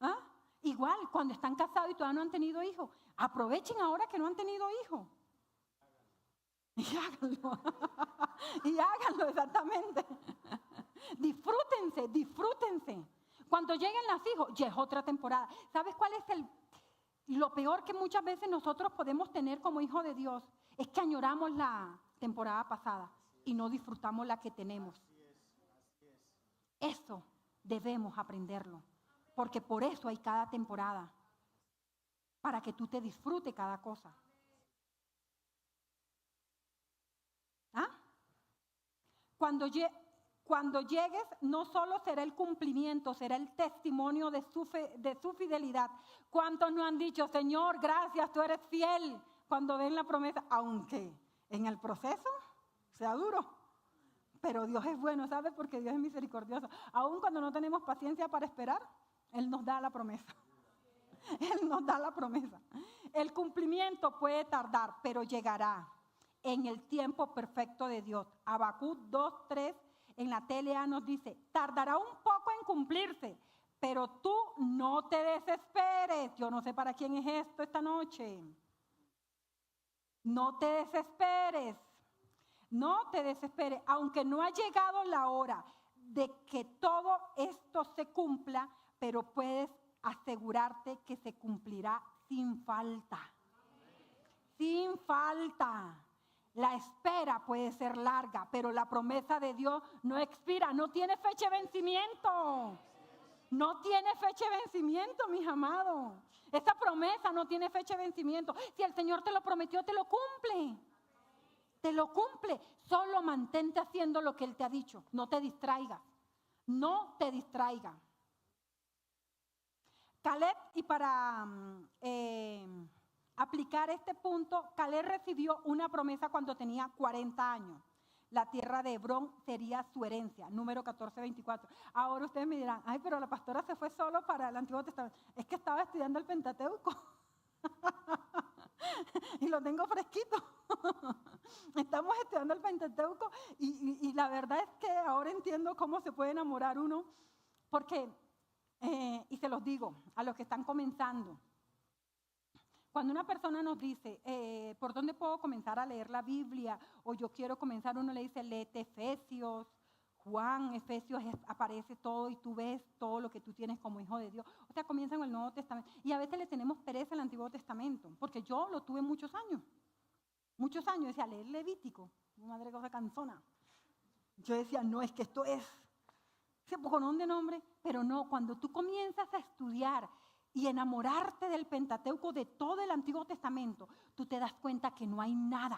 S1: ¿Ah? Igual, cuando están casados y todavía no han tenido hijos, aprovechen ahora que no han tenido hijos. Y háganlo. Y háganlo exactamente. Disfrútense. Cuando lleguen los hijos, ya es otra temporada. ¿Sabes cuál es lo peor que muchas veces nosotros podemos tener como hijos de Dios? Es que añoramos la temporada pasada y no disfrutamos la que tenemos. Eso debemos aprenderlo, porque por eso hay cada temporada, para que tú te disfrutes cada cosa. ¿Ah? Cuando llegues, no solo será el cumplimiento, será el testimonio de su fidelidad. ¿Cuántos no han dicho, Señor, gracias, tú eres fiel? Cuando ven la promesa, aunque en el proceso sea duro. Pero Dios es bueno, ¿sabes? Porque Dios es misericordioso. Aún cuando no tenemos paciencia para esperar, Él nos da la promesa. Él nos da la promesa. El cumplimiento puede tardar, pero llegará en el tiempo perfecto de Dios. Habacuc 2:3 en la TLA nos dice, tardará un poco en cumplirse, pero tú no te desesperes. Yo no sé para quién es esto esta noche. No te desesperes. No te desesperes. Aunque no ha llegado la hora de que todo esto se cumpla, pero puedes asegurarte que se cumplirá sin falta. Sin falta. La espera puede ser larga, pero la promesa de Dios no expira, no tiene fecha de vencimiento. No tiene fecha de vencimiento, mis amados. Esa promesa no tiene fecha de vencimiento. Si el Señor te lo prometió, te lo cumple. Te lo cumple. Solo mantente haciendo lo que Él te ha dicho. No te distraigas. No te distraigas. Caleb, y para aplicar este punto, Caleb recibió una promesa cuando tenía 40 años. La tierra de Hebrón sería su herencia, número 14:24. Ahora ustedes me dirán, ay, pero la pastora se fue solo para el Antiguo Testamento. Es que estaba estudiando el Pentateuco. Y lo tengo fresquito. Estamos estudiando el Pentateuco y la verdad es que ahora entiendo cómo se puede enamorar uno, porque, y se los digo a los que están comenzando, Cuando una persona nos dice, ¿por dónde puedo comenzar a leer la Biblia? O yo quiero comenzar, uno le dice, léete Efesios, Juan, Efesios, aparece todo y tú ves todo lo que tú tienes como hijo de Dios. O sea, comienza en el Nuevo Testamento. Y a veces le tenemos pereza al Antiguo Testamento, porque yo lo tuve muchos años. Muchos años decía, leer Levítico, madre cosa cansona. Yo decía, no, es que esto es ese poconón de nombre, pero no, cuando tú comienzas a estudiar y enamorarte del Pentateuco, de todo el Antiguo Testamento, tú te das cuenta que no hay nada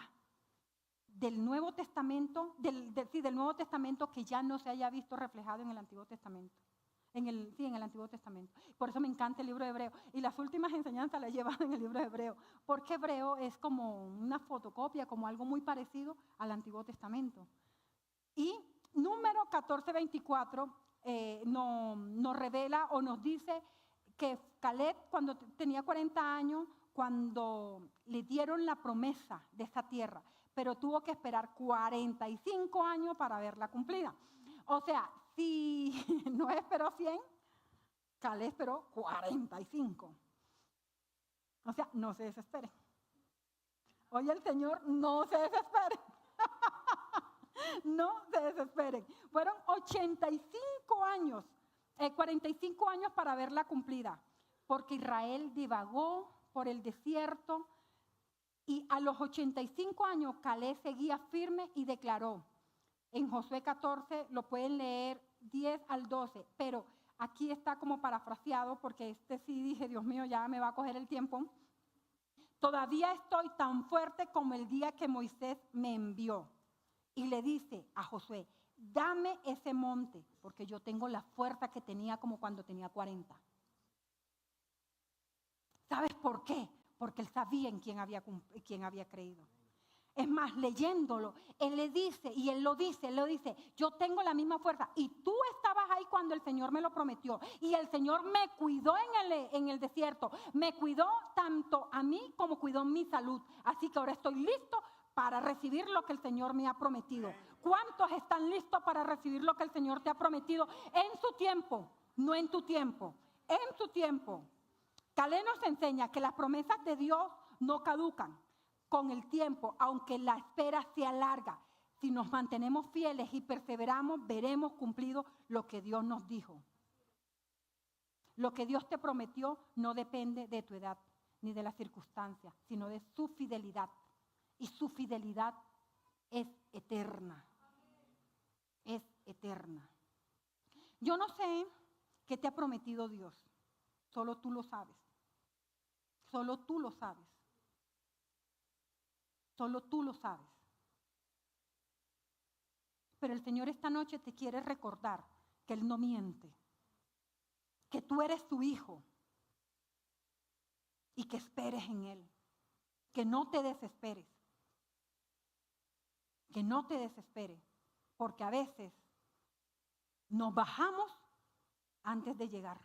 S1: del Nuevo Testamento, del Nuevo Testamento que ya no se haya visto reflejado en el Antiguo Testamento. En el Antiguo Testamento. Por eso me encanta el libro de Hebreo. Y las últimas enseñanzas las he llevado en el libro de Hebreo. Porque Hebreo es como una fotocopia, como algo muy parecido al Antiguo Testamento. Y número 14:24 nos revela o nos dice que Caleb, cuando tenía 40 años, cuando le dieron la promesa de esa tierra, pero tuvo que esperar 45 años para verla cumplida. O sea, si no esperó 100, Caleb esperó 45. O sea, no se desespere. Oye, el Señor, no se desespere. No se desesperen. Fueron 85 años, 45 años para verla cumplida, porque Israel divagó por el desierto y a los 85 años Caleb seguía firme y declaró. En Josué 14 lo pueden leer 10 al 12, pero aquí está como parafraseado porque sí dije, Dios mío, ya me va a coger el tiempo. Todavía estoy tan fuerte como el día que Moisés me envió. Y le dice a Josué, dame ese monte, porque yo tengo la fuerza que tenía como cuando tenía 40. ¿Sabes por qué? Porque él sabía en quién había creído. Es más, leyéndolo, él le dice, y él lo dice, yo tengo la misma fuerza. Y tú estabas ahí cuando el Señor me lo prometió. Y el Señor me cuidó en el desierto. Me cuidó tanto a mí como cuidó mi salud. Así que ahora estoy listo para recibir lo que el Señor me ha prometido. ¿Cuántos están listos para recibir lo que el Señor te ha prometido en su tiempo? No en tu tiempo, en tu tiempo. Caleb nos enseña que las promesas de Dios no caducan con el tiempo, aunque la espera sea larga. Si nos mantenemos fieles y perseveramos, veremos cumplido lo que Dios nos dijo. Lo que Dios te prometió no depende de tu edad ni de las circunstancias, sino de su fidelidad. Y su fidelidad es eterna. Es eterna. Yo no sé qué te ha prometido Dios. Solo tú lo sabes. Solo tú lo sabes. Solo tú lo sabes. Pero el Señor esta noche te quiere recordar que Él no miente. Que tú eres su hijo. Y que esperes en Él. Que no te desesperes. Que no te desesperes. Porque a veces nos bajamos antes de llegar.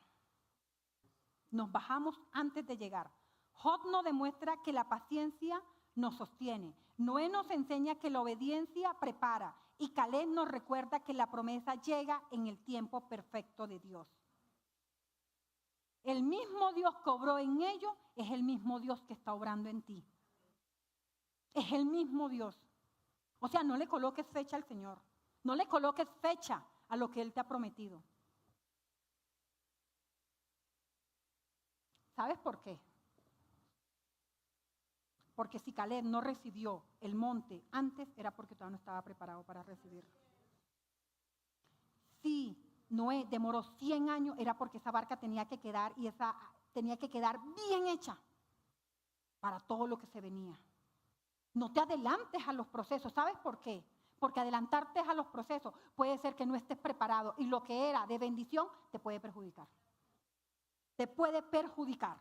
S1: Nos bajamos antes de llegar. Job nos demuestra que la paciencia nos sostiene. Noé nos enseña que la obediencia prepara. Y Caleb nos recuerda que la promesa llega en el tiempo perfecto de Dios. El mismo Dios que obró en ellos es el mismo Dios que está obrando en ti. Es el mismo Dios. O sea, no le coloques fecha al Señor. No le coloques fecha a lo que Él te ha prometido. ¿Sabes por qué? Porque si Caleb no recibió el monte antes, era porque todavía no estaba preparado para recibirlo. Si Noé demoró 100 años, era porque esa barca tenía que quedar bien hecha para todo lo que se venía. No te adelantes a los procesos. ¿Sabes por qué? Porque adelantarte a los procesos puede ser que no estés preparado y lo que era de bendición te puede perjudicar. Te puede perjudicar.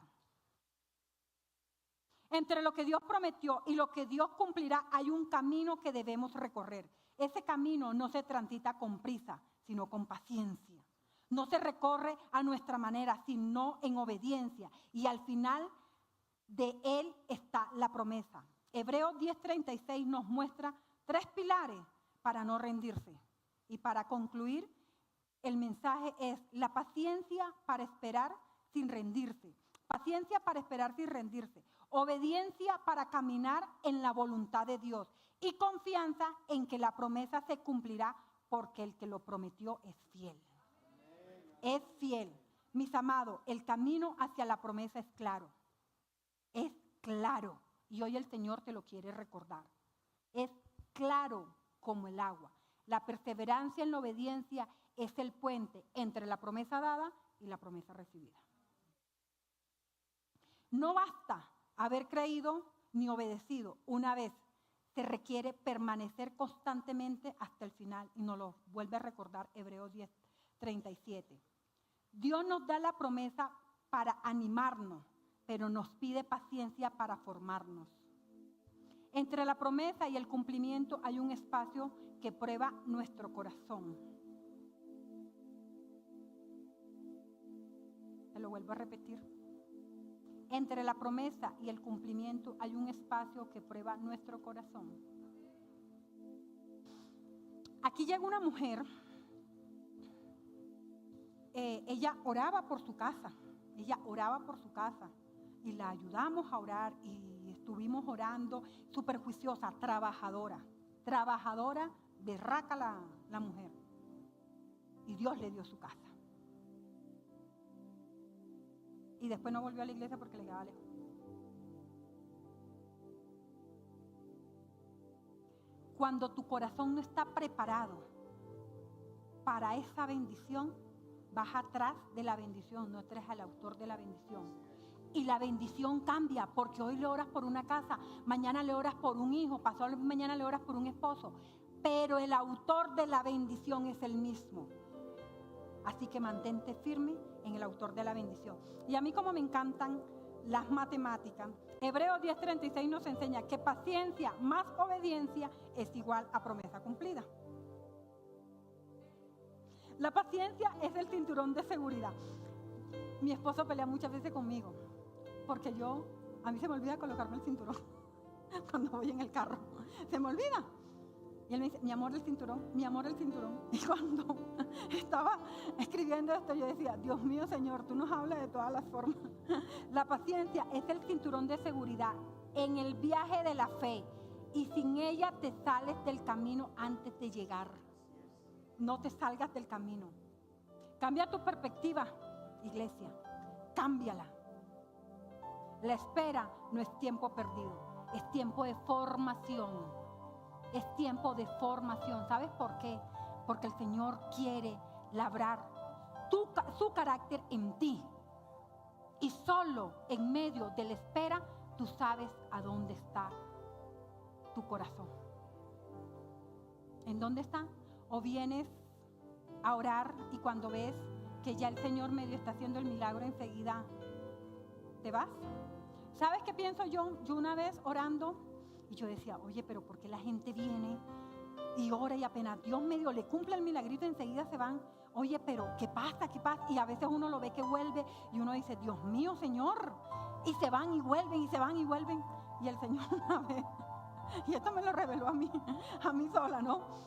S1: Entre lo que Dios prometió y lo que Dios cumplirá hay un camino que debemos recorrer. Ese camino no se transita con prisa, sino con paciencia. No se recorre a nuestra manera, sino en obediencia. Y al final de él está la promesa. Hebreos 10:36 nos muestra 3 pilares para no rendirse. Y para concluir, el mensaje es la paciencia para esperar sin rendirse. Paciencia para esperar sin rendirse. Obediencia para caminar en la voluntad de Dios. Y confianza en que la promesa se cumplirá porque el que lo prometió es fiel. Es fiel. Mis amados, el camino hacia la promesa es claro. Es claro. Y hoy el Señor te lo quiere recordar. Es claro como el agua. La perseverancia en la obediencia es el puente entre la promesa dada y la promesa recibida. No basta haber creído ni obedecido una vez. Se requiere permanecer constantemente hasta el final. Y nos lo vuelve a recordar Hebreos 10:37. Dios nos da la promesa para animarnos, pero nos pide paciencia para formarnos. Entre la promesa y el cumplimiento hay un espacio que prueba nuestro corazón. Te lo vuelvo a repetir. Entre la promesa y el cumplimiento hay un espacio que prueba nuestro corazón. Aquí llega una mujer. Ella oraba por su casa. Ella oraba por su casa. Y la ayudamos a orar y estuvimos orando. Súper juiciosa, trabajadora. Trabajadora, berraca la mujer. Y Dios le dio su casa. Y después no volvió a la iglesia porque le quedaba lejos. Cuando tu corazón no está preparado para esa bendición, vas atrás de la bendición, no atrás al autor de la bendición. Y la bendición cambia, porque hoy le oras por una casa, mañana le oras por un hijo, pasado mañana le oras por un esposo. Pero el autor de la bendición es el mismo. Así que mantente firme en el autor de la bendición. Y a mí, como me encantan las matemáticas, Hebreos 10:36 nos enseña que paciencia más obediencia es igual a promesa cumplida. La paciencia es el cinturón de seguridad. Mi esposo pelea muchas veces conmigo, porque a mí se me olvida colocarme el cinturón cuando voy en el carro. Se me olvida. Y él me dice, mi amor, el cinturón, mi amor, el cinturón. Y cuando estaba escribiendo esto, yo decía, Dios mío, Señor, tú nos hablas de todas las formas. La paciencia es el cinturón de seguridad en el viaje de la fe. Y sin ella te sales del camino antes de llegar. No te salgas del camino. Cambia tu perspectiva, iglesia. Cámbiala. La espera no es tiempo perdido. Es tiempo de formación. Es tiempo de formación. ¿Sabes por qué? Porque el Señor quiere labrar su carácter en ti. Y solo en medio de la espera tú sabes a dónde está tu corazón. ¿En dónde está? O vienes a orar y cuando ves que ya el Señor medio está haciendo el milagro, enseguida te vas. ¿Sabes qué pienso yo? Yo una vez orando y yo decía, oye, pero ¿por qué la gente viene y ora y apenas Dios medio le cumple el milagrito enseguida se van? Oye, pero ¿qué pasa? ¿Qué pasa? Y a veces uno lo ve que vuelve y uno dice, Dios mío, Señor. Y se van y vuelven y se van y vuelven. Y el Señor una vez, y esto me lo reveló a mí sola, ¿no?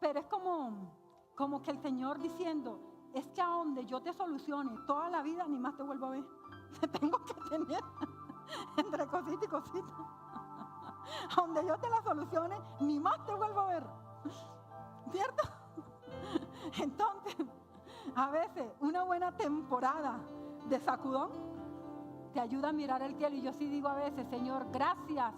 S1: Pero es como que el Señor diciendo, es que a donde yo te solucione toda la vida, ni más te vuelvo a ver. Te tengo que tener entre cosita y cosita. A donde yo te la solucione, ni más te vuelvo a ver. ¿Cierto? Entonces, a veces una buena temporada de sacudón te ayuda a mirar el cielo. Y yo sí digo a veces, Señor, gracias.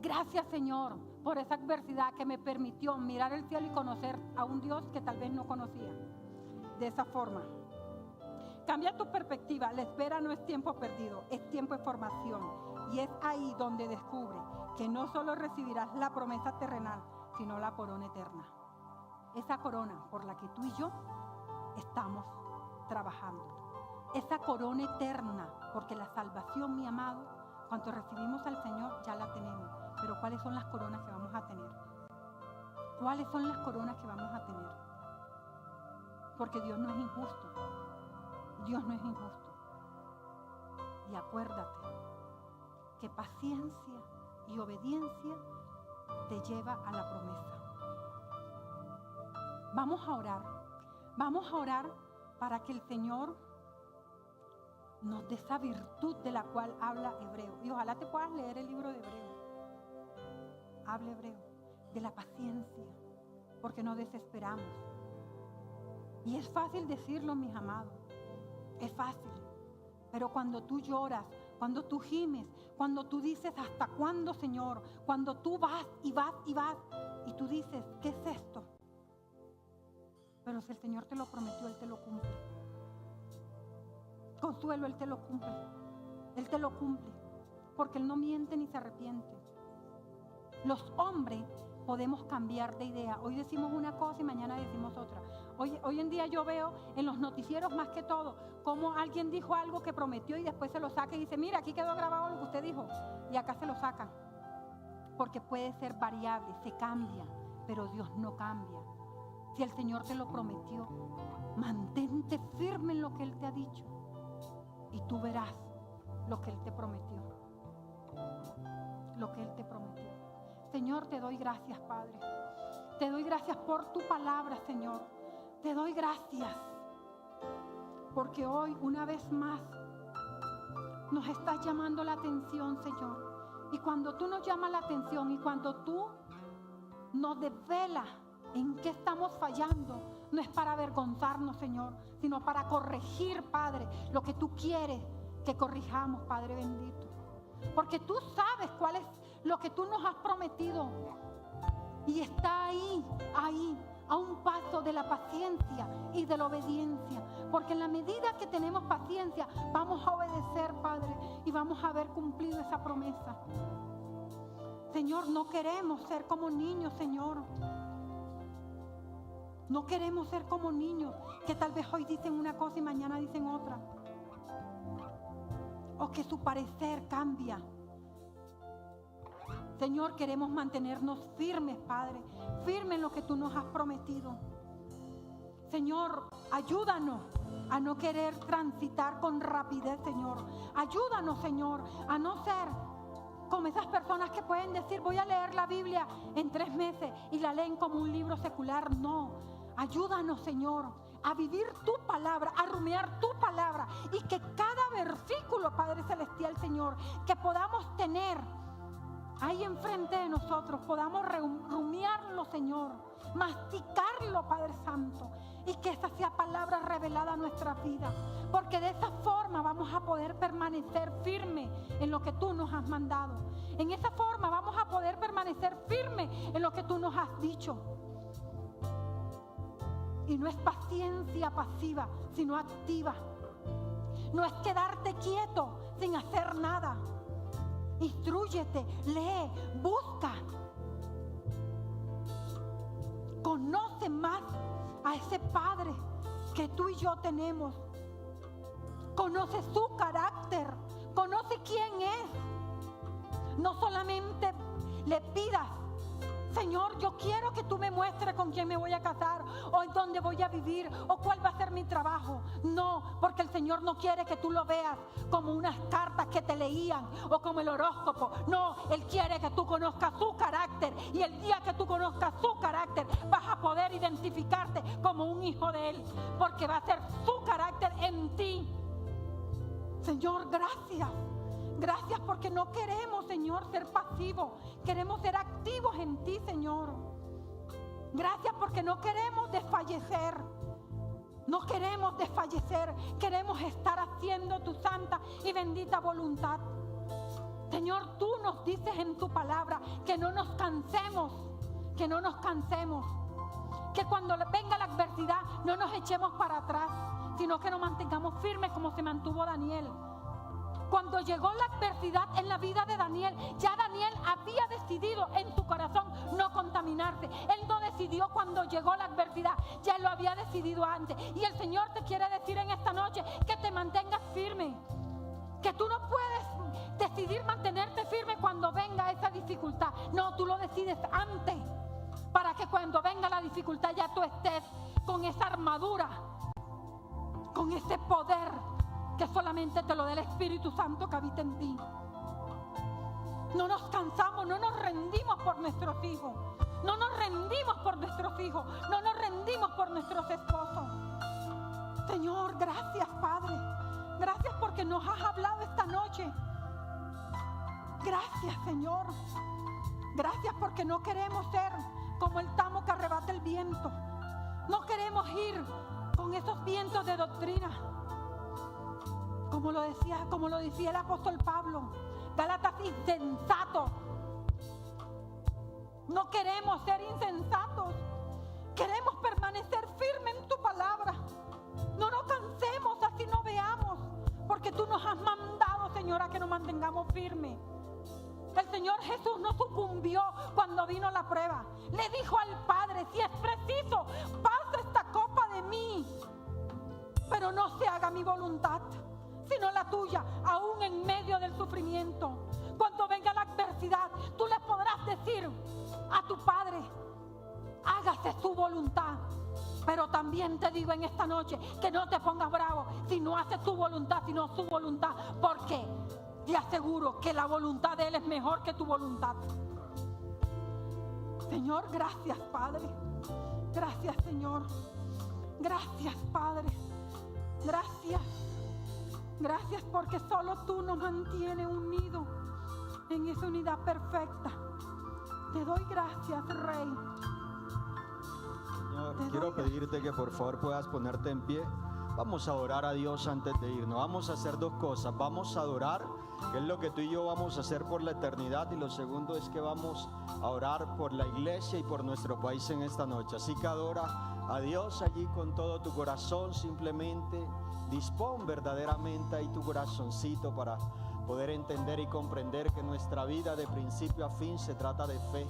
S1: Gracias, Señor, por esa adversidad que me permitió mirar el cielo y conocer a un Dios que tal vez no conocía. De esa forma. Cambia tu perspectiva. La espera no es tiempo perdido, es tiempo de formación. Y es ahí donde descubre que no solo recibirás la promesa terrenal, sino la corona eterna. Esa corona por la que tú y yo estamos trabajando. Esa corona eterna, porque la salvación, mi amado, cuando recibimos al Señor ya la tenemos. Pero ¿cuáles son las coronas que vamos a tener? ¿Cuáles son las coronas que vamos a tener? Porque Dios no es injusto. Dios no es injusto. Y acuérdate que paciencia y obediencia te lleva a la promesa. Vamos a orar. Vamos a orar para que el Señor nos dé esa virtud de la cual habla Hebreo. Y ojalá te puedas leer el libro de Hebreo. Habla Hebreo, de la paciencia, porque nos desesperamos. Y es fácil decirlo, mis amados, es fácil. Pero cuando tú lloras, cuando tú gimes, cuando tú dices, ¿hasta cuándo, Señor? Cuando tú vas y vas y vas y tú dices, ¿qué es esto? Pero si el Señor te lo prometió, Él te lo cumple. Consuelo, Él te lo cumple. Él te lo cumple. Porque Él no miente ni se arrepiente. Los hombres podemos cambiar de idea. Hoy decimos una cosa y mañana decimos otra. Hoy en día yo veo en los noticieros más que todo cómo alguien dijo algo que prometió y después se lo saca y dice, mira, aquí quedó grabado lo que usted dijo. Y acá se lo sacan. Porque puede ser variable, se cambia, pero Dios no cambia. Si el Señor te lo prometió, mantente firme en lo que Él te ha dicho y tú verás lo que Él te prometió. Lo que Él te prometió. Señor, te doy gracias, Padre. Te doy gracias por tu palabra, Señor. Te doy gracias porque hoy una vez más nos estás llamando la atención, Señor. Y cuando tú nos llamas la atención y cuando tú nos desvelas en qué estamos fallando, no es para avergonzarnos, Señor, sino para corregir, Padre, lo que tú quieres que corrijamos, Padre bendito. Porque tú sabes cuál es lo que tú nos has prometido. Y está ahí, a un paso de la paciencia y de la obediencia. Porque en la medida que tenemos paciencia, vamos a obedecer, Padre, y vamos a haber cumplido esa promesa. Señor, no queremos ser como niños, Señor. No queremos ser como niños que tal vez hoy dicen una cosa y mañana dicen otra. O que su parecer cambia. Señor, queremos mantenernos firmes, Padre, firmes en lo que tú nos has prometido. Señor, ayúdanos a no querer transitar con rapidez, Señor. Ayúdanos, Señor, a no ser como esas personas que pueden decir, voy a leer la Biblia en 3 meses y la leen como un libro secular. No, ayúdanos, Señor, a vivir tu palabra, a rumiar tu palabra y que cada versículo, Padre Celestial, Señor, que podamos tener ahí enfrente de nosotros, podamos rumiarlo, Señor, masticarlo, Padre Santo, y que esa sea palabra revelada a nuestra vida, porque de esa forma vamos a poder permanecer firme en lo que tú nos has mandado. En esa forma vamos a poder permanecer firme en lo que tú nos has dicho. Y no es paciencia pasiva, sino activa. No es quedarte quieto sin hacer nada. Instrúyete, lee, busca. Conoce más a ese Padre que tú y yo tenemos. Conoce su carácter, conoce quién es. No solamente le pidas, Señor, yo quiero que tú me muestres con quién me voy a casar, o en dónde voy a vivir, o cuál va a ser mi trabajo. No, porque el Señor no quiere que tú lo veas como unas cartas que te leían, o como el horóscopo. No, Él quiere que tú conozcas su carácter, y el día que tú conozcas su carácter, vas a poder identificarte como un hijo de Él, porque va a ser su carácter en ti. Señor, gracias. Gracias porque no queremos, Señor, ser pasivos. Queremos ser activos en ti, Señor. Gracias porque no queremos desfallecer. No queremos desfallecer. Queremos estar haciendo tu santa y bendita voluntad. Señor, tú nos dices en tu palabra que no nos cansemos. Que no nos cansemos. Que cuando venga la adversidad no nos echemos para atrás, sino que nos mantengamos firmes como se mantuvo Daniel. Cuando llegó la adversidad en la vida de Daniel, ya Daniel había decidido en su corazón no contaminarse. Él no decidió cuando llegó la adversidad, ya lo había decidido antes. Y el Señor te quiere decir en esta noche que te mantengas firme. Que tú no puedes decidir mantenerte firme cuando venga esa dificultad. No, tú lo decides antes, para que cuando venga la dificultad ya tú estés con esa armadura, con ese poder que solamente te lo dé el Espíritu Santo que habita en ti. No nos cansamos, no nos rendimos por nuestros hijos. No nos rendimos por nuestros hijos. No nos rendimos por nuestros esposos. Señor, gracias, Padre. Gracias porque porque nos has hablado esta noche. Gracias, Señor. Gracias porque no queremos ser como el tamo que arrebata el viento. No queremos ir con esos vientos de doctrina. Como lo decía el apóstol Pablo, Gálatas, insensato. No queremos ser insensatos. Queremos permanecer firmes en tu palabra. No nos cansemos así no veamos, porque tú nos has mandado, Señor, a que nos mantengamos firmes. El Señor Jesús no sucumbió cuando vino la prueba. Le dijo al Padre, si es preciso, pasa esta copa de mí, pero no se haga mi voluntad, sino la tuya, aún en medio del sufrimiento. Cuando venga la adversidad, tú le podrás decir a tu Padre, hágase su voluntad. Pero también te digo en esta noche que no te pongas bravo si no haces tu voluntad, sino su voluntad, porque te aseguro que la voluntad de Él es mejor que tu voluntad. Señor, gracias, Padre. Gracias, Señor. Gracias, Padre. Gracias. Gracias porque solo tú nos mantienes unidos en esa unidad perfecta. Te doy gracias, Rey.
S2: Señor, quiero pedirte que por favor puedas ponerte en pie. Vamos a orar a Dios antes de irnos. Vamos a hacer dos cosas. Vamos a adorar, que es lo que tú y yo vamos a hacer por la eternidad. Y lo segundo es que vamos a orar por la iglesia y por nuestro país en esta noche. Así que adora a Dios allí con todo tu corazón. Simplemente dispón verdaderamente ahí tu corazoncito para poder entender y comprender que nuestra vida de principio a fin se trata de fe.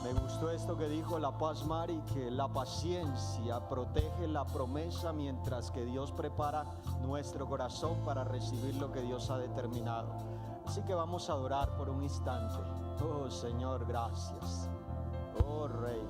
S2: Me gustó esto que dijo La Paz Mari, que la paciencia protege la promesa mientras que Dios prepara nuestro corazón para recibir lo que Dios ha determinado. Así que vamos a adorar por un instante. Oh Señor, gracias. Oh Rey.